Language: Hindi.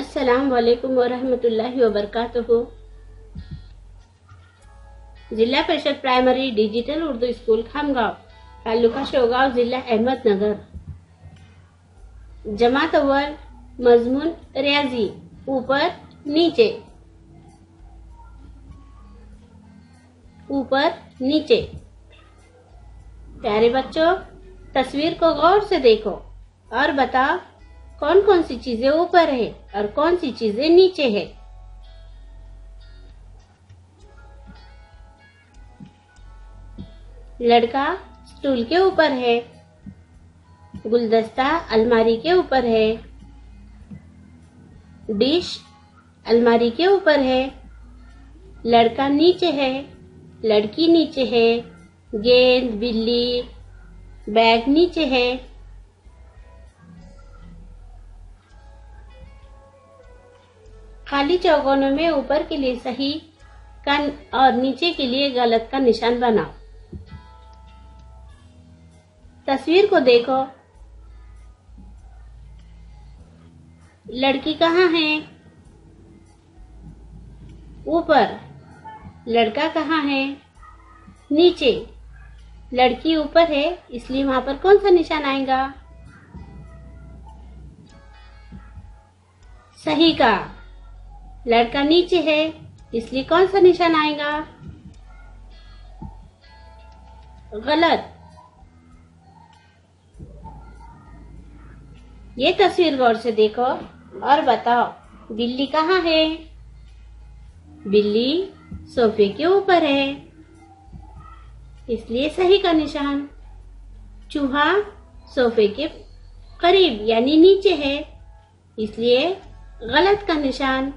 अस्सलाम वालेकुम वरहमतुल्लाहि वबरकातुहू। Zilla Parishad primary digital Urdu school Khamgaon, taluka Shogaon, जिला अहमदनगर। जमात अव्वल, मजमून रियाजी, ऊपर नीचे ऊपर नीचे। प्यारे बच्चों, तस्वीर को गौर से देखो और बताओ कौन कौन सी चीजें ऊपर है और कौन सी चीजें नीचे है। लड़का स्टूल के ऊपर है, गुलदस्ता अलमारी के ऊपर है, डिश अलमारी के ऊपर है, लड़का नीचे है, लड़की नीचे है, गेंद बिल्ली बैग नीचे है। खाली चौकोनों में ऊपर के लिए सही का और नीचे के लिए गलत का निशान बनाओ। तस्वीर को देखो, लड़की कहाँ है? ऊपर। लड़का कहाँ है? नीचे। लड़की ऊपर है, इसलिए वहां पर कौन सा निशान आएगा? सही का। लड़का नीचे है, इसलिए कौन सा निशान आएगा? गलत। ये तस्वीर गौर से देखो और बताओ बिल्ली कहाँ है? बिल्ली सोफे के ऊपर है, इसलिए सही का निशान। चूहा सोफे के करीब यानी नीचे है, इसलिए गलत का निशान।